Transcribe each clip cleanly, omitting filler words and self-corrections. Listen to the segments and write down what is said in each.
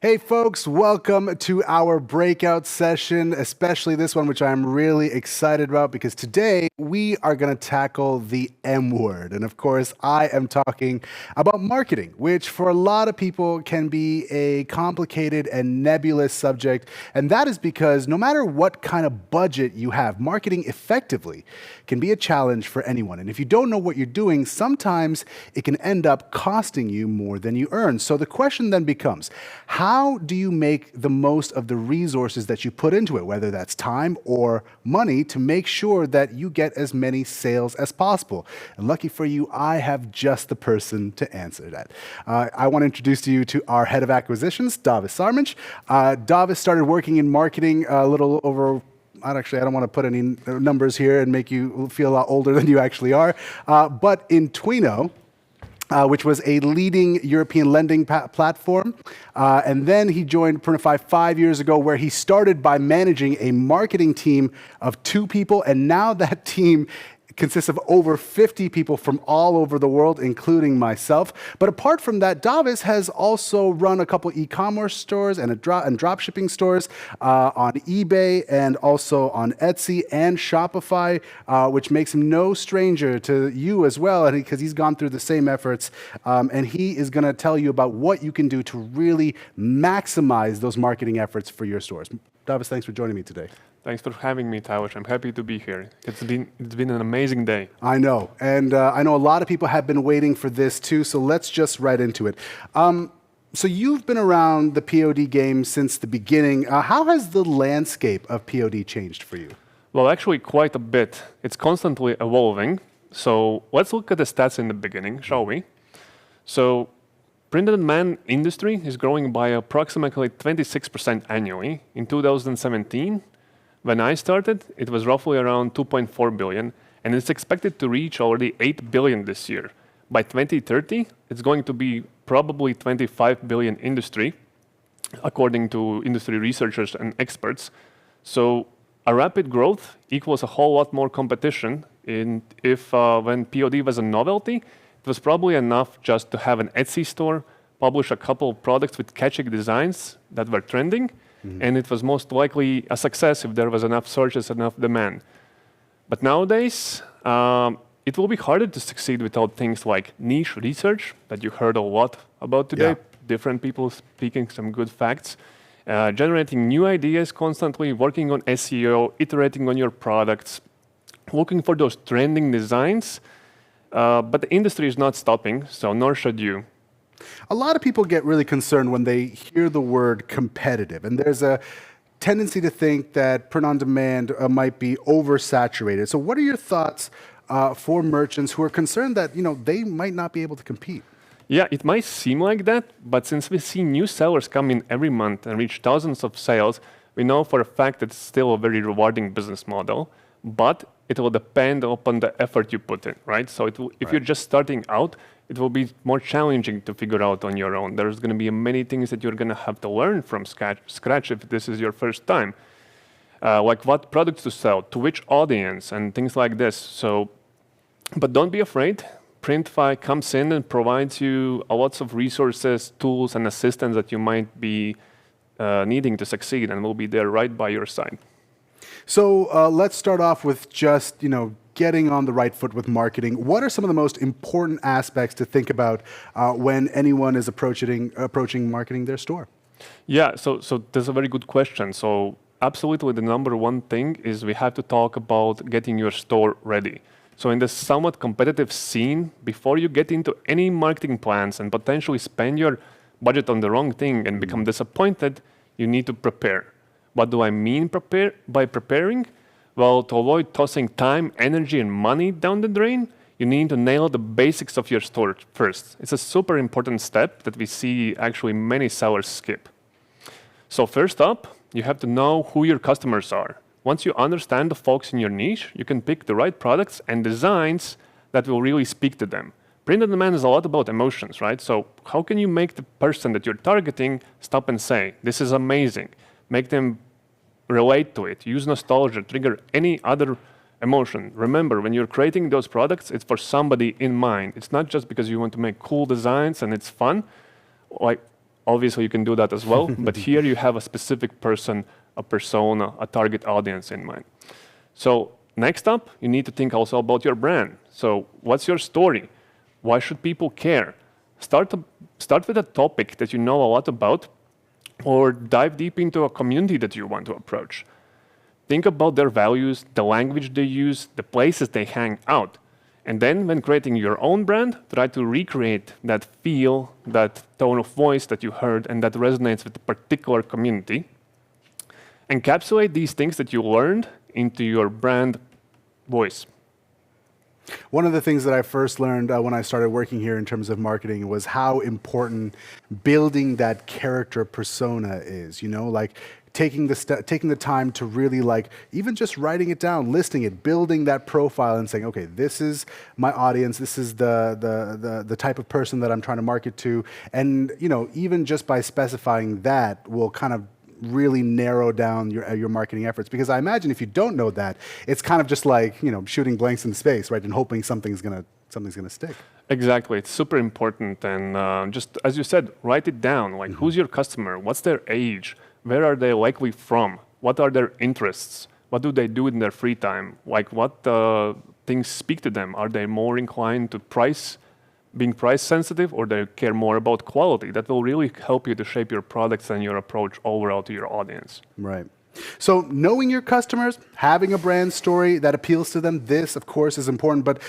Hey folks, welcome to our breakout session, especially this one, which I'm really excited about because today we are going to tackle the M word. And of course, I am talking about marketing, which for a lot of people can be a complicated and nebulous subject. And that is because no matter what kind of budget you have, marketing effectively can be a challenge for anyone. And if you don't know what you're doing, sometimes it can end up costing you more than you earn. So the question then becomes, how do you make the most of the resources that you put into it, whether that's time or money, to make sure that you get as many sales as possible? And lucky for you, I have just the person to answer that. I want to introduce you to our head of acquisitions, Davis Sarmic. Davis started working in marketing a little over Actually, I don't want to put any numbers here and make you feel a lot older than you actually are. But in Twino, which was a leading European lending platform. And then he joined Printify 5 years ago, where he started by managing a marketing team of 2 people. And now that team consists of over 50 people from all over the world, including myself. But apart from that, Davis has also run a couple e-commerce stores and drop shipping stores on eBay and also on Etsy and Shopify, which makes him no stranger to you as well, because he's gone through the same efforts. And he is going to tell you about what you can do to really maximize those marketing efforts for your stores. Davis, thanks for joining me today. Thanks for having me, Tawish. I'm happy to be here. It's been an amazing day. I know, and I know a lot of people have been waiting for this too, so let's just right into it. So you've been around the POD game since the beginning. How has the landscape of POD changed for you? Well, actually quite a bit. It's constantly evolving. So let's look at the stats in the beginning, shall we? So print-on-demand industry is growing by approximately 26% annually. In 2017, when I started, it was roughly around 2.4 billion, and it's expected to reach already 8 billion this year. By 2030, it's going to be probably 25 billion industry, according to industry researchers and experts. So a rapid growth equals a whole lot more competition. When POD was a novelty, it was probably enough just to have an Etsy store, publish a couple of products with catchy designs that were trending, and it was most likely a success if there was enough searches, enough demand. But nowadays, it will be harder to succeed without things like niche research that you heard a lot about today, different people speaking some good facts, generating new ideas constantly, working on SEO, iterating on your products, looking for those trending designs. But the industry is not stopping, so nor should you. A lot of people get really concerned when they hear the word competitive, and there's a tendency to think that print-on-demand might be oversaturated. So what are your thoughts for merchants who are concerned that they might not be able to compete? Yeah, it might seem like that, but since we see new sellers come in every month and reach thousands of sales, we know for a fact that it's still a very rewarding business model, but it will depend upon the effort you put in, right? So if you're just starting out, it will be more challenging to figure out on your own. There's going to be many things that you're going to have to learn from scratch if this is your first time. Like what products to sell, to which audience, and things like this. But don't be afraid. Printify comes in and provides you lots of resources, tools, and assistance that you might be needing to succeed, and will be there right by your side. So let's start off with just getting on the right foot with marketing. What are some of the most important aspects to think about when anyone is approaching marketing their store? Yeah, so that's a very good question. So absolutely the number one thing is we have to talk about getting your store ready. So in this somewhat competitive scene, before you get into any marketing plans and potentially spend your budget on the wrong thing and become disappointed, you need to prepare. What do I mean by preparing? Well, to avoid tossing time, energy, and money down the drain, you need to nail the basics of your store first. It's a super important step that we see actually many sellers skip. So first up, you have to know who your customers are. Once you understand the folks in your niche, you can pick the right products and designs that will really speak to them. Print-on-demand is a lot about emotions, right? So how can you make the person that you're targeting stop and say, this is amazing? Make them relate to it, use nostalgia, trigger any other emotion. Remember, when you're creating those products, it's for somebody in mind. It's not just because you want to make cool designs and it's fun. Like Obviously, you can do that as well, but here you have a specific person, a persona, a target audience in mind. So next up, you need to think also about your brand. So what's your story? Why should people care? Start with a topic that you know a lot about, or dive deep into a community that you want to approach. Think about their values, the language they use, the places they hang out. And then when creating your own brand, try to recreate that feel, that tone of voice that you heard and that resonates with a particular community. Encapsulate these things that you learned into your brand voice. One of the things that I first learned when I started working here in terms of marketing was how important building that character persona is, like taking the time to really even just writing it down, listing it, building that profile and saying, okay, this is my audience, this is the type of person that I'm trying to market to. And, even just by specifying that will kind of really narrow down your marketing efforts, because I imagine if you don't know that, it's kind of just like shooting blanks in space, right? And hoping something's gonna stick. Exactly, it's super important, and just as you said, write it down. Like, who's your customer? What's their age? Where are they likely from? What are their interests? What do they do in their free time? Like, what things speak to them? Are they more inclined to being price sensitive, or they care more about quality? That will really help you to shape your products and your approach overall to your audience. Right. So knowing your customers, having a brand story that appeals to them, this of course is important, but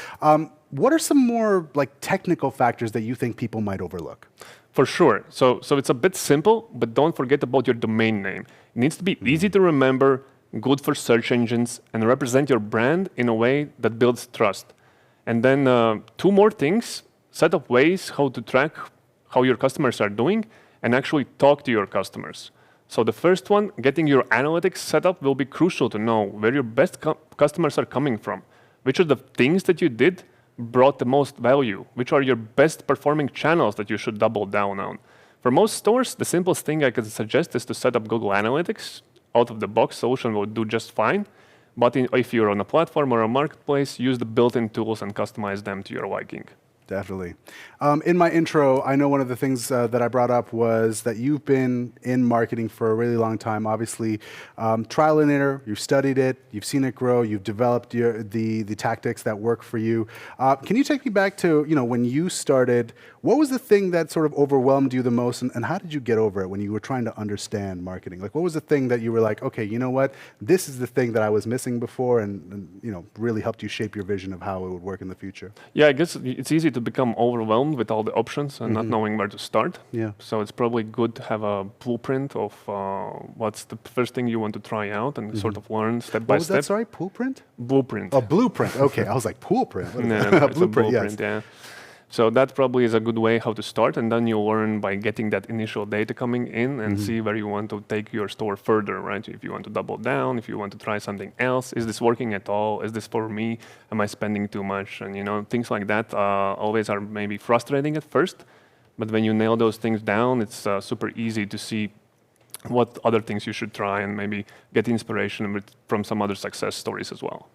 what are some more technical factors that you think people might overlook? For sure. So it's a bit simple, but don't forget about your domain name. It needs to be easy to remember, good for search engines, and represent your brand in a way that builds trust. And then two more things. Set up ways how to track how your customers are doing and actually talk to your customers. So the first one, getting your analytics set up, will be crucial to know where your best customers are coming from. Which of the things that you did brought the most value? Which are your best performing channels that you should double down on? For most stores, the simplest thing I can suggest is to set up Google Analytics. Out of the box solution will do just fine. But if you're on a platform or a marketplace, use the built-in tools and customize them to your liking. Definitely. In my intro, I know one of the things that I brought up was that you've been in marketing for a really long time. Obviously, trial and error, you've studied it, you've seen it grow, you've developed the tactics that work for you. Can you take me back to when you started? What was the thing that sort of overwhelmed you the most, and how did you get over it when you were trying to understand marketing? Like, what was the thing that you were like, okay, you know what? This is the thing that I was missing before, and really helped you shape your vision of how it would work in the future? Yeah, I guess it's easy to become overwhelmed with all the options and not knowing where to start. Yeah. So it's probably good to have a blueprint of what's the first thing you want to try out and sort of learn step by What was step. that, sorry? Blueprint? Blueprint. Oh, blueprint. Okay, I was like, pool print. What is No, that? no, it's a Blueprint, blueprint, yes. yeah. So that probably is a good way how to start, and then you learn by getting that initial data coming in and see where you want to take your store further, right? If you want to double down, if you want to try something else, is this working at all? Is this for me? Am I spending too much? And things like that always are maybe frustrating at first, but when you nail those things down, it's super easy to see what other things you should try and maybe get inspiration from some other success stories as well.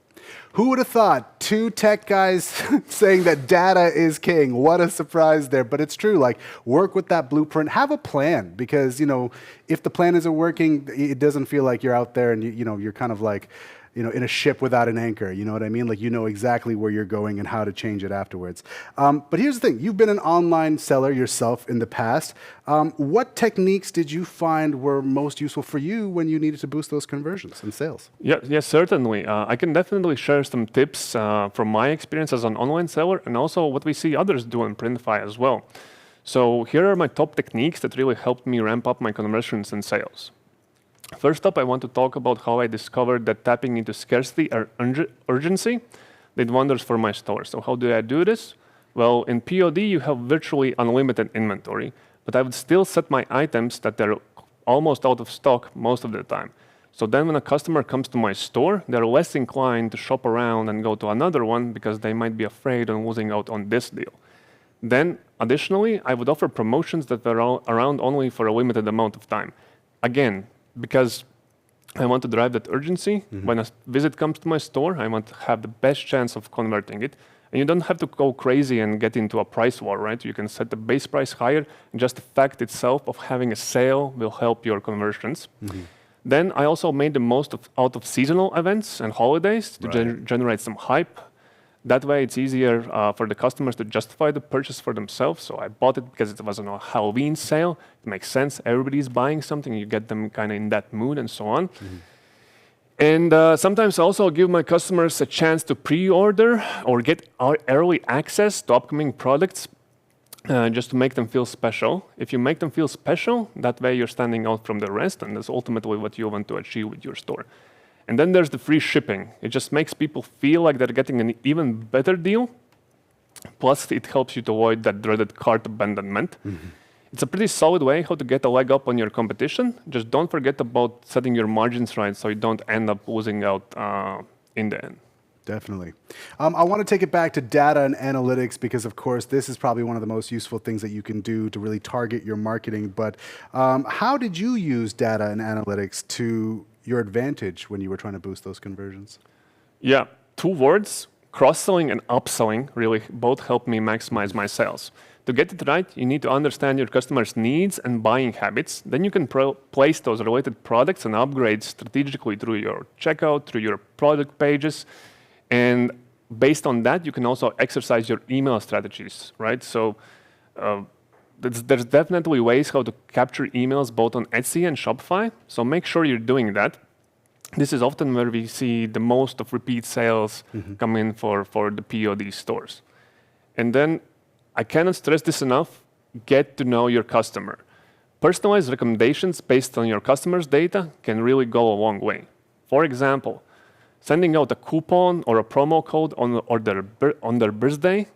Who would have thought? Two tech guys saying that data is king. What a surprise there. But it's true. Like, work with that blueprint. Have a plan, because, if the plan isn't working, it doesn't feel like you're out there and you're kind of like, in a ship without an anchor. You know what I mean? Like, exactly where you're going and how to change it afterwards. But here's the thing. You've been an online seller yourself in the past. What techniques did you find were most useful for you when you needed to boost those conversions and sales? Yeah, certainly. I can definitely share some tips from my experience as an online seller, and also what we see others do in Printify as well. So here are my top techniques that really helped me ramp up my conversions and sales. First up, I want to talk about how I discovered that tapping into scarcity or urgency did wonders for my store. So how do I do this? Well, in POD, you have virtually unlimited inventory, but I would still set my items that they're almost out of stock most of the time. So then when a customer comes to my store, they're less inclined to shop around and go to another one because they might be afraid of losing out on this deal. Then, additionally, I would offer promotions that were around only for a limited amount of time. Again, because I want to drive that urgency. When a visit comes to my store, I want to have the best chance of converting it. And you don't have to go crazy and get into a price war, right? You can set the base price higher, and just the fact itself of having a sale will help your conversions. Then I also made the most out of seasonal events and holidays to generate some hype. That way, it's easier for the customers to justify the purchase for themselves. So I bought it because it was on a Halloween sale. It makes sense. Everybody's buying something. You get them kind of in that mood and so on. And sometimes I also give my customers a chance to pre-order or get our early access to upcoming products just to make them feel special. If you make them feel special, that way you're standing out from the rest, and that's ultimately what you want to achieve with your store. And then there's the free shipping. It just makes people feel like they're getting an even better deal. Plus, it helps you to avoid that dreaded cart abandonment. It's a pretty solid way how to get a leg up on your competition. Just don't forget about setting your margins right so you don't end up losing out in the end. Definitely. I want to take it back to data and analytics because, of course, this is probably one of the most useful things that you can do to really target your marketing. But how did you use data and analytics to your advantage when you were trying to boost those conversions? Yeah, 2 words, cross-selling and upselling really both help me maximize my sales. To get it right, you need to understand your customers' needs and buying habits. Then you can place those related products and upgrades strategically through your checkout, through your product pages. And based on that, you can also exercise your email strategies, right? So there's definitely ways how to capture emails both on Etsy and Shopify. So make sure you're doing that. This is often where we see the most of repeat sales come in for the POD stores. And then I cannot stress this enough, get to know your customer. Personalized recommendations based on your customer's data can really go a long way. For example, sending out a coupon or a promo code on their birthday,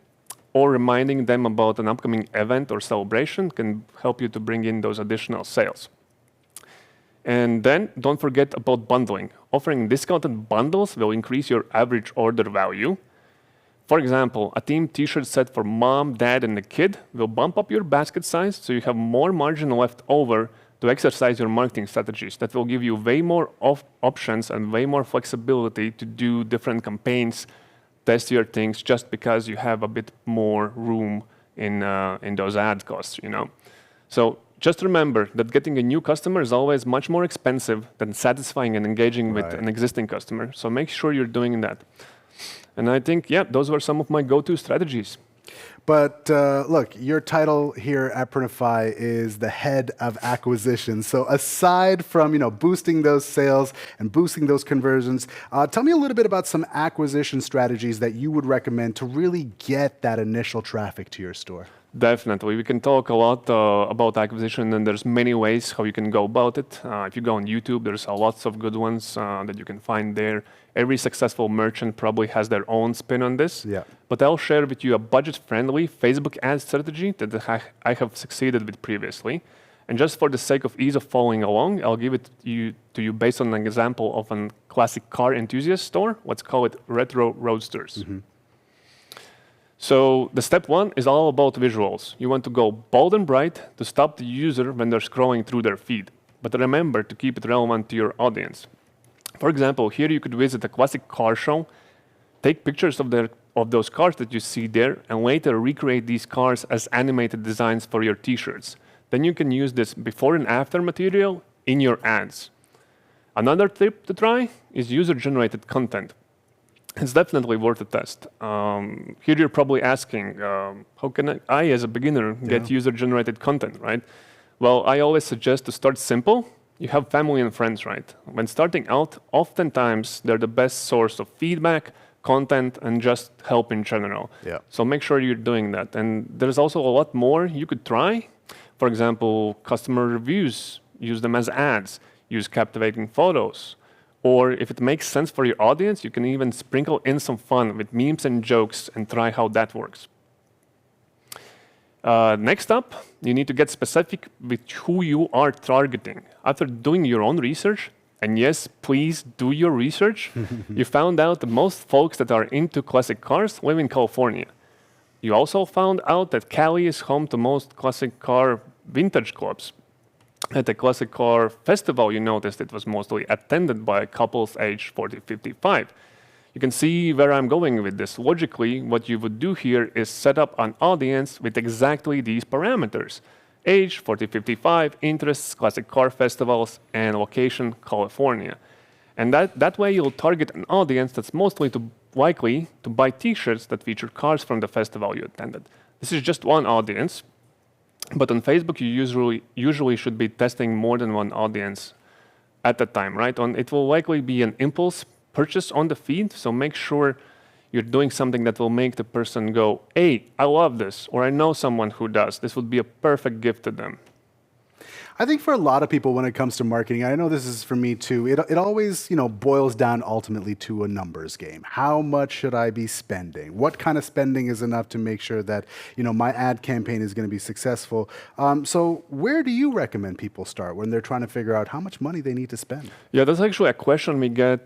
or reminding them about an upcoming event or celebration can help you to bring in those additional sales. And then don't forget about bundling. Offering discounted bundles will increase your average order value. For example, a team t-shirt set for mom, dad, and the kid will bump up your basket size so you have more margin left over to exercise your marketing strategies. That will give you way more options and way more flexibility to do different campaigns, test your things just because you have a bit more room in those ad costs, you know. So just remember that getting a new customer is always much more expensive than satisfying and engaging with an existing customer. So make sure you're doing that. And I think, yeah, those were some of my go-to strategies. But look, your title here at Printify is the head of acquisition. So aside from boosting those sales and boosting those conversions, tell me a little bit about some acquisition strategies that you would recommend to really get that initial traffic to your store. Definitely. We can talk a lot about acquisition, and there's many ways how you can go about it. If you go on YouTube, there's lots of good ones that you can find there. Every successful merchant probably has their own spin on this. Yeah. But I'll share with you a budget-friendly Facebook ad strategy that I have succeeded with previously. And just for the sake of ease of following along, I'll give it to you based on an example of a classic car enthusiast store. Let's call it Retro Roadsters. So the step 1 is all about visuals. You want to go bold and bright to stop the user when they're scrolling through their feed. But remember to keep it relevant to your audience. For example, here you could visit a classic car show, take pictures of those cars that you see there, and later recreate these cars as animated designs for your t-shirts. Then you can use this before and after material in your ads. Another tip to try is user-generated content. It's definitely worth a test. Here you're probably asking, how can I as a beginner, get user-generated content, right? Well, I always suggest to start simple. You have family and friends, right? When starting out, oftentimes they're the best source of feedback, content, and just help in general. Yeah. So make sure you're doing that. And there's also a lot more you could try. For example, customer reviews, use them as ads, use captivating photos. Or if it makes sense for your audience, you can even sprinkle in some fun with memes and jokes and try how that works. Next up, you need to get specific with who you are targeting. After doing your own research, and yes, please do your research, you found out that most folks that are into classic cars live in California. You also found out that Cali is home to most classic car vintage clubs. At the classic car festival, you noticed it was mostly attended by couples aged 40-55. you can see where I'm going with this. Logically, what you would do here is set up an audience with exactly these parameters: age, 40-55, interests, classic car festivals, and location, California. And that way you'll target an audience that's mostly likely to buy t-shirts that feature cars from the festival you attended. This is just one audience, but on Facebook you usually should be testing more than one audience at a time, right? It will likely be an impulse purchase on the feed, so make sure you're doing something that will make the person go, hey, I love this, or I know someone who does. This would be a perfect gift to them. I think for a lot of people when it comes to marketing, I know this is for me too, it always, boils down ultimately to a numbers game. How much should I be spending? What kind of spending is enough to make sure that, my ad campaign is going to be successful? So where do you recommend people start when they're trying to figure out how much money they need to spend? Yeah, that's actually a question we get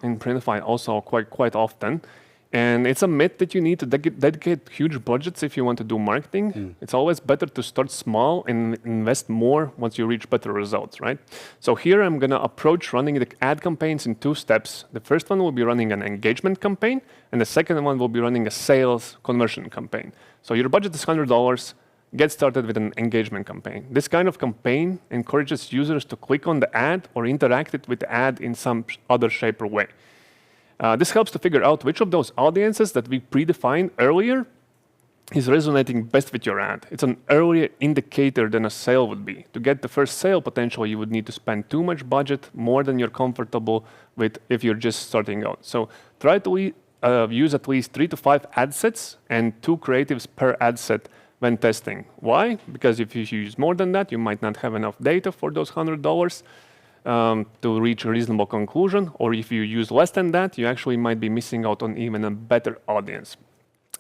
in Printify also quite often. And it's a myth that you need to dedicate huge budgets if you want to do marketing. It's always better to start small and invest more once you reach better results, right? So here I'm going to approach running the ad campaigns in 2 steps. The first one will be running an engagement campaign, and the second one will be running a sales conversion campaign. So your budget is $100. Get started with an engagement campaign. This kind of campaign encourages users to click on the ad or interact with the ad in some other shape or way. This helps to figure out which of those audiences that we predefined earlier is resonating best with your ad. It's an earlier indicator than a sale would be. To get the first sale, potentially you would need to spend too much budget, more than you're comfortable with if you're just starting out. So try to use at least 3 to 5 ad sets and 2 creatives per ad set when testing. Why? Because if you use more than that, you might not have enough data for those $100. To reach a reasonable conclusion, or if you use less than that, you actually might be missing out on even a better audience.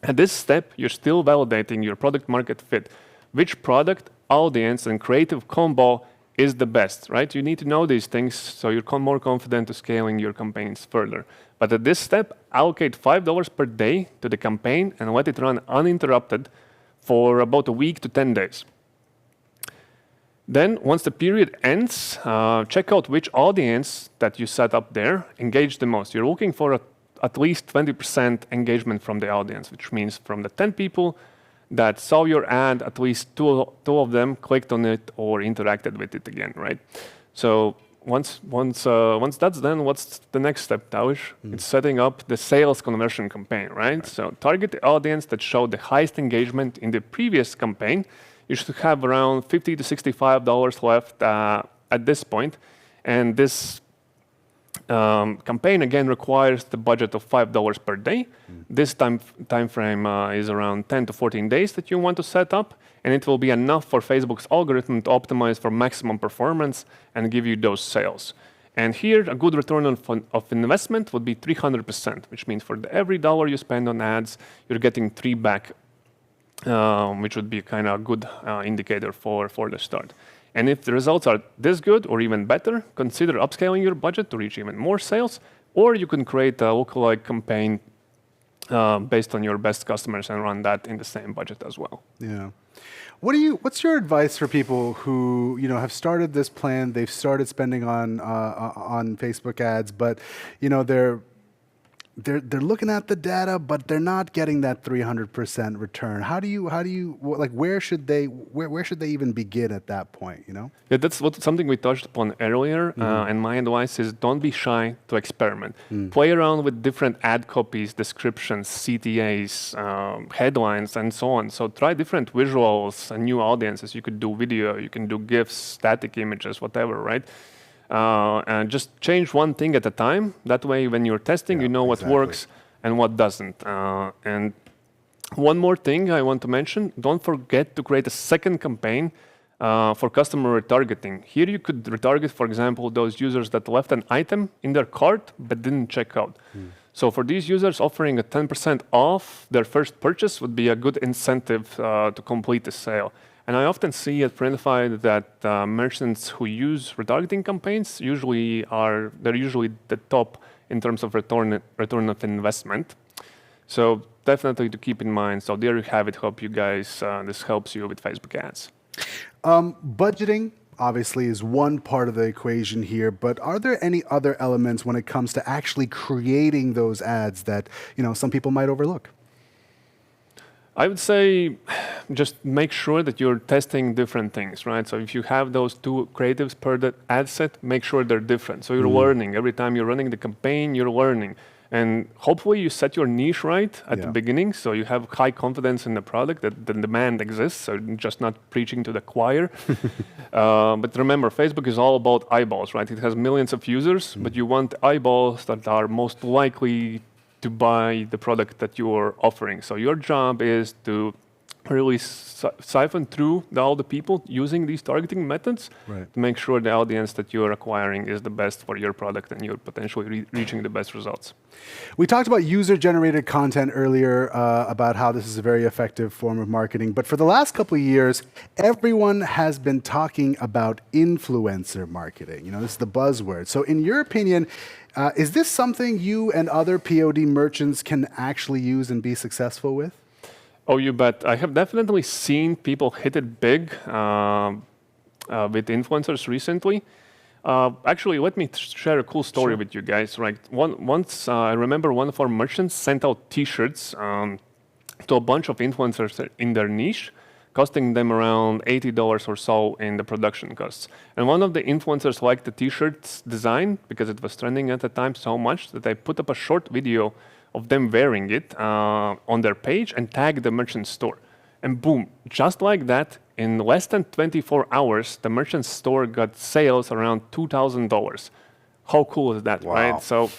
At this step, you're still validating your product market fit. Which product, audience, and creative combo is the best, right? You need to know these things so you're more confident to scaling your campaigns further. But at this step, allocate $5 per day to the campaign and let it run uninterrupted for about a week to 10 days. Then, once the period ends, check out which audience that you set up there engaged the most. You're looking for at least 20% engagement from the audience, which means from the 10 people that saw your ad, at least two of them clicked on it or interacted with it again, right? So once that's done, what's the next step, Tavish? It's setting up the sales conversion campaign, right? So target the audience that showed the highest engagement in the previous campaign. You should have around $50 to $65 left at this point. And this campaign, again, requires the budget of $5 per day. This time frame is around 10 to 14 days that you want to set up. And it will be enough for Facebook's algorithm to optimize for maximum performance and give you those sales. And here, a good return of investment would be 300%, which means for every dollar you spend on ads, you're getting 3 back. Which would be kind of a good indicator for the start. And if the results are this good or even better, consider upscaling your budget to reach even more sales, or you can create a lookalike campaign based on your best customers and run that in the same budget as well. Yeah. What's your advice for people who have started this plan, they've started spending on Facebook ads, but they're looking at the data, but they're not getting that 300% return. How do you where should they even begin at that point? Yeah, that's something we touched upon earlier. And my advice is don't be shy to experiment. Play around with different ad copies, descriptions, CTAs, headlines, and so on. So try different visuals and new audiences. You could do video, you can do GIFs, static images, whatever, right? And just change one thing at a time. That way, when you're testing, you know what works and what doesn't. And one more thing I want to mention, don't forget to create a second campaign for customer retargeting. Here you could retarget, for example, those users that left an item in their cart but didn't check out. So for these users, offering a 10% off their first purchase would be a good incentive to complete the sale. And I often see at Printify that merchants who use retargeting campaigns they're usually the top in terms of return of investment. So definitely to keep in mind. So there you have it. Hope you guys this helps you with Facebook ads. Budgeting. obviously is one part of the equation here, but are there any other elements when it comes to actually creating those ads that, some people might overlook? I would say just make sure that you're testing different things, right? So if you have those two creatives per the ad set, make sure they're different. So you're learning. Every time you're running the campaign, you're learning. And hopefully you set your niche right at the beginning, so you have high confidence in the product, that the demand exists, so you're just not preaching to the choir. But remember, Facebook is all about eyeballs, right? It has millions of users, but you want eyeballs that are most likely to buy the product that you're offering. So your job is to really siphon through all the people using these targeting methods to make sure the audience that you're acquiring is the best for your product and you're potentially reaching the best results. We talked about user-generated content earlier, about how this is a very effective form of marketing. But for the last couple of years, everyone has been talking about influencer marketing. This is the buzzword. So in your opinion, is this something you and other POD merchants can actually use and be successful with? Oh, you bet. I have definitely seen people hit it big with influencers recently. Actually, let me share a cool story with you guys. Right, once I remember one of our merchants sent out T-shirts to a bunch of influencers in their niche, costing them around $80 or so in the production costs. And one of the influencers liked the T-shirt's design because it was trending at the time so much that they put up a short video of them wearing it on their page and tag the merchant store. And boom, just like that, in less than 24 hours, the merchant store got sales around $2,000. How cool is that, right? So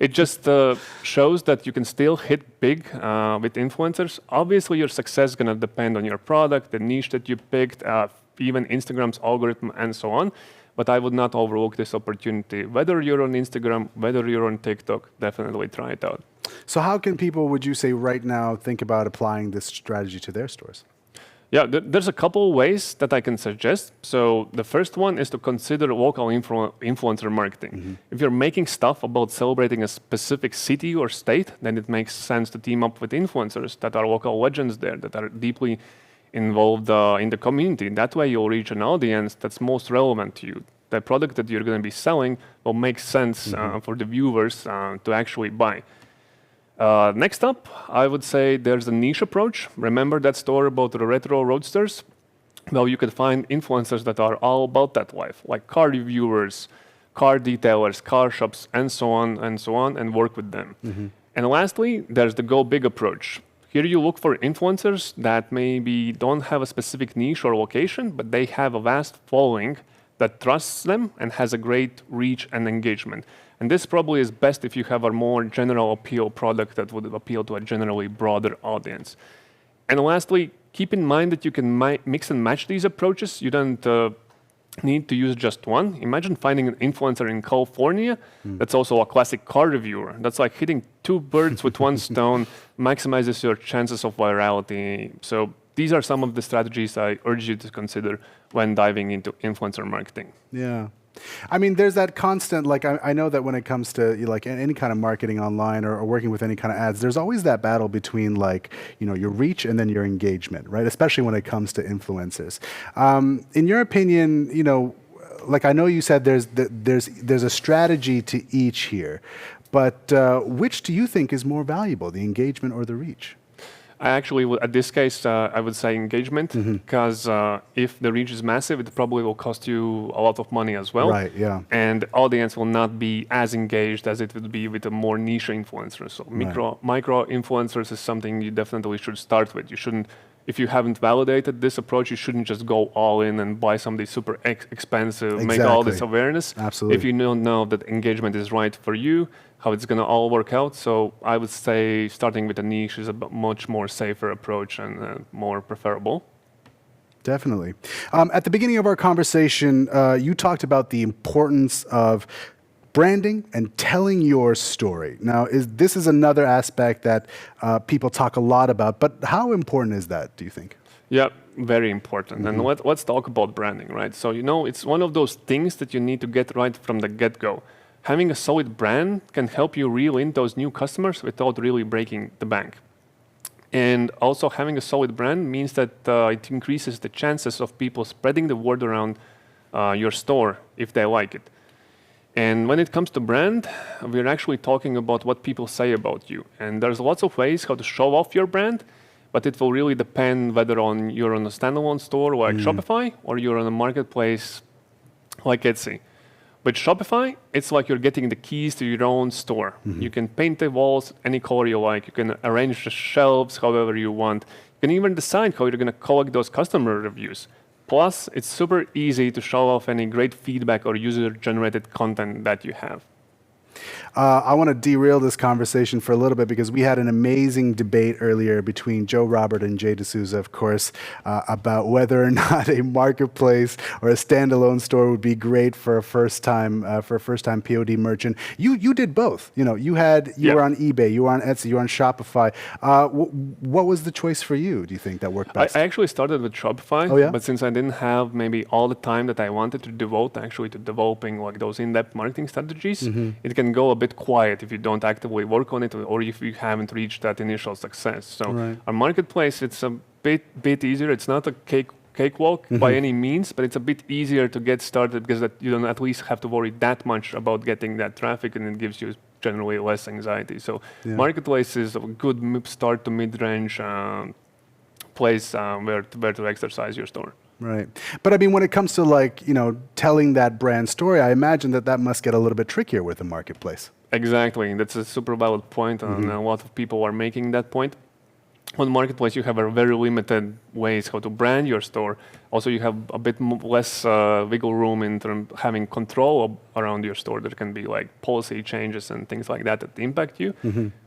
it just shows that you can still hit big with influencers. Obviously, your success is going to depend on your product, the niche that you picked, even Instagram's algorithm, and so on. But I would not overlook this opportunity. Whether you're on Instagram, whether you're on TikTok, definitely try it out. So how can people, would you say right now, think about applying this strategy to their stores? Yeah, there's a couple of ways that I can suggest. So the first one is to consider local influencer marketing. If you're making stuff about celebrating a specific city or state, then it makes sense to team up with influencers that are local legends there, that are deeply involved in the community. That way you'll reach an audience that's most relevant to you. The product that you're going to be selling will make sense for the viewers to actually buy. Next up, I would say there's a niche approach. Remember that story about the retro roadsters? Well, you can find influencers that are all about that life, like car reviewers, car detailers, car shops, and so on, and work with them. And lastly, there's the go big approach. Here you look for influencers that maybe don't have a specific niche or location, but they have a vast following that trusts them and has a great reach and engagement. And this probably is best if you have a more general appeal product that would appeal to a generally broader audience. And lastly, keep in mind that you can mix and match these approaches. You don't need to use just one. Imagine finding an influencer in California that's also a classic car reviewer. That's like hitting two birds with one stone, maximizes your chances of virality. So these are some of the strategies I urge you to consider when diving into influencer marketing. Yeah. I mean, there's that constant, like, I know that when it comes to like any kind of marketing online or working with any kind of ads, there's always that battle between like, your reach and then your engagement, right? Especially when it comes to influencers. In your opinion, like I know you said there's a strategy to each here, but which do you think is more valuable, the engagement or the reach? I actually, at this case, I would say engagement, because if the reach is massive, it probably will cost you a lot of money as well. Right, yeah. And the audience will not be as engaged as it would be with a more niche influencer. So micro influencers is something you definitely should start with. You shouldn't, if you haven't validated this approach, you shouldn't just go all in and buy somebody super expensive, make all this awareness. Absolutely. If you don't know that engagement is right for you, how it's going to all work out. So I would say starting with a niche is a much more safer approach and more preferable. Definitely. At the beginning of our conversation, you talked about the importance of branding and telling your story. Now, this is another aspect that people talk a lot about, but how important is that, do you think? Yeah, very important. And let's talk about branding, right? So, it's one of those things that you need to get right from the get-go. Having a solid brand can help you reel in those new customers without really breaking the bank. And also having a solid brand means that it increases the chances of people spreading the word around your store if they like it. And when it comes to brand, we're actually talking about what people say about you. And there's lots of ways how to show off your brand, but it will really depend whether you're on a standalone store like Shopify or you're on a marketplace like Etsy. With Shopify, it's like you're getting the keys to your own store. You can paint the walls any color you like. You can arrange the shelves however you want. You can even decide how you're going to collect those customer reviews. Plus, it's super easy to show off any great feedback or user-generated content that you have. I want to derail this conversation for a little bit because we had an amazing debate earlier between Joe Robert and Jay D'Souza, of course, about whether or not a marketplace or a standalone store would be great for a first-time POD merchant. You did both. You were on eBay, you were on Etsy, you were on Shopify. What was the choice for you? Do you think that worked best? I actually started with Shopify, but since I didn't have maybe all the time that I wanted to devote actually to developing like those in-depth marketing strategies, it can go a bit quiet if you don't actively work on it or if you haven't reached that initial success. So our marketplace, it's a bit easier. It's not a cakewalk by any means, but it's a bit easier to get started because you don't at least have to worry that much about getting that traffic, and it gives you generally less anxiety. So marketplace is a good start to mid-range place where to exercise your store. Right. But I mean, when it comes to telling that brand story, I imagine that must get a little bit trickier with the marketplace. Exactly. That's a super valid point, and a lot of people are making that point. On marketplace, you have a very limited ways how to brand your store. Also, you have a bit less wiggle room in terms of having control around your store. There can be like policy changes and things like that impact you.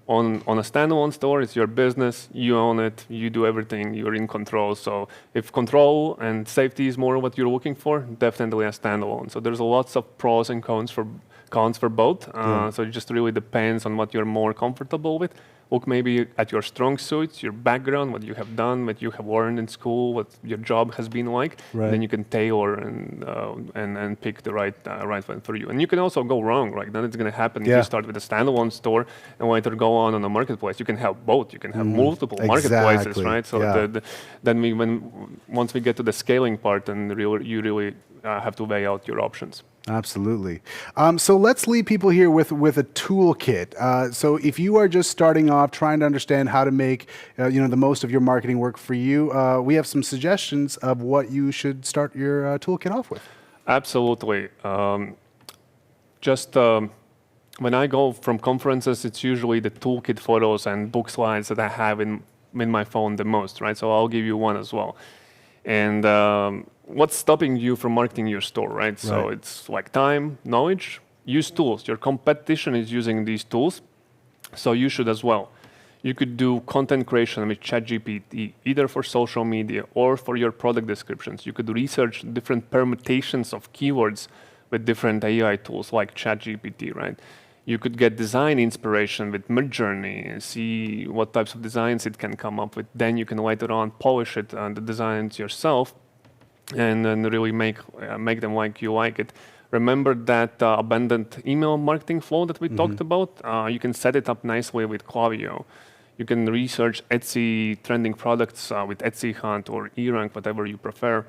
On a standalone store, it's your business. You own it. You do everything. You're in control. So if control and safety is more what you're looking for, definitely a standalone. So there's lots of pros and cons for both. So it just really depends on what you're more comfortable with. Look maybe at your strong suits, your background, what you have done, what you have learned in school, what your job has been like. Then you can tailor and pick the right one for you. And you can also go wrong, right? Then it's going to happen if you start with a standalone store and later go on a marketplace. You can have both. You can have multiple marketplaces, right? So once we get to the scaling part, then you really have to weigh out your options. Absolutely. So let's leave people here with a toolkit. So if you are just starting off, trying to understand how to make the most of your marketing work for you, we have some suggestions of what you should start your toolkit off with. Absolutely. When I go from conferences, it's usually the toolkit photos and book slides that I have in my phone the most, right? So I'll give you one as well. And what's stopping you from marketing your store, right? So it's like time, knowledge, use tools. Your competition is using these tools, so you should as well. You could do content creation with ChatGPT, either for social media or for your product descriptions. You could research different permutations of keywords with different AI tools like ChatGPT, right? You could get design inspiration with Midjourney and see what types of designs it can come up with. Then you can later on polish it on the designs yourself and then really make them like you like it. Remember that abundant email marketing flow that we talked about? You can set it up nicely with Klaviyo. You can research Etsy trending products with Etsy Hunt or eRank, whatever you prefer.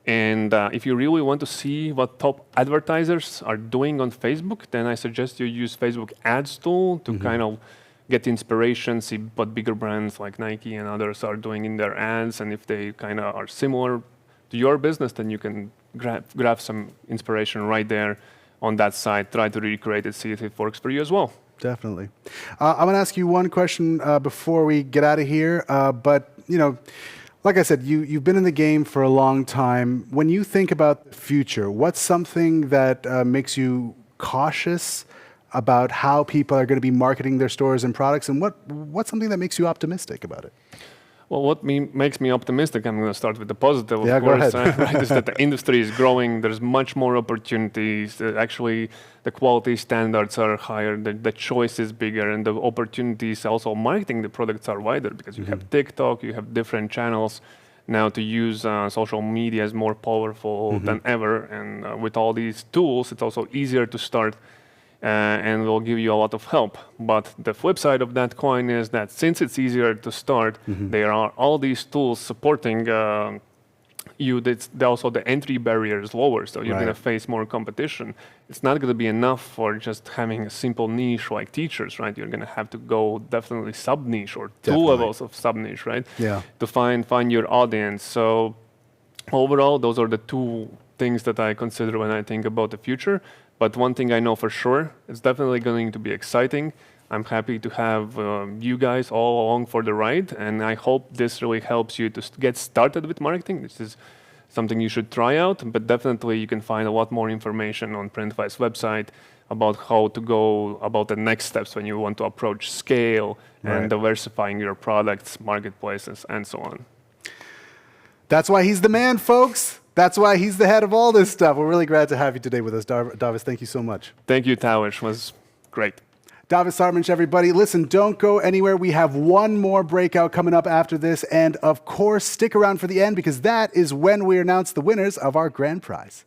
And if you really want to see what top advertisers are doing on Facebook, then I suggest you use Facebook ads tool to kind of get inspiration, see what bigger brands like Nike and others are doing in their ads. And if they kind of are similar to your business, then you can grab some inspiration right there on that site. Try to recreate it, see if it works for you as well. Definitely. I'm going to ask you one question before we get out of here. But, like I said, you've been in the game for a long time. When you think about the future, what's something that makes you cautious about how people are going to be marketing their stores and products, and what's something that makes you optimistic about it? Well, what makes me optimistic, I'm going to start with the positive, of course, right, is that the industry is growing. There's much more opportunities. Actually, the quality standards are higher, the choice is bigger, and the opportunities also marketing the products are wider because you have TikTok, you have different channels. Now to use social media is more powerful than ever. And with all these tools, it's also easier to start and will give you a lot of help. But the flip side of that coin is that since it's easier to start, there are all these tools supporting also the entry barrier is lower, so you're Right. going to face more competition. It's not going to be enough for just having a simple niche like teachers, right? You're going to have to go definitely sub niche or two Definitely. levels of sub niche, right? Yeah. To find your audience. So overall, those are the two things that I consider when I think about the future. But one thing I know for sure, it's definitely going to be exciting. I'm happy to have you guys all along for the ride, and I hope this really helps you to get started with marketing. This is something you should try out, but definitely you can find a lot more information on Printify's website about how to go about the next steps when you want to approach scale Right. and diversifying your products, marketplaces, and so on. That's why he's the man, folks. That's why he's the head of all this stuff. We're really glad to have you today with us, Davis. Thank you so much. Thank you, Tawish. It was great. Davis Sarmic, everybody. Listen, don't go anywhere. We have one more breakout coming up after this. And of course, stick around for the end because that is when we announce the winners of our grand prize.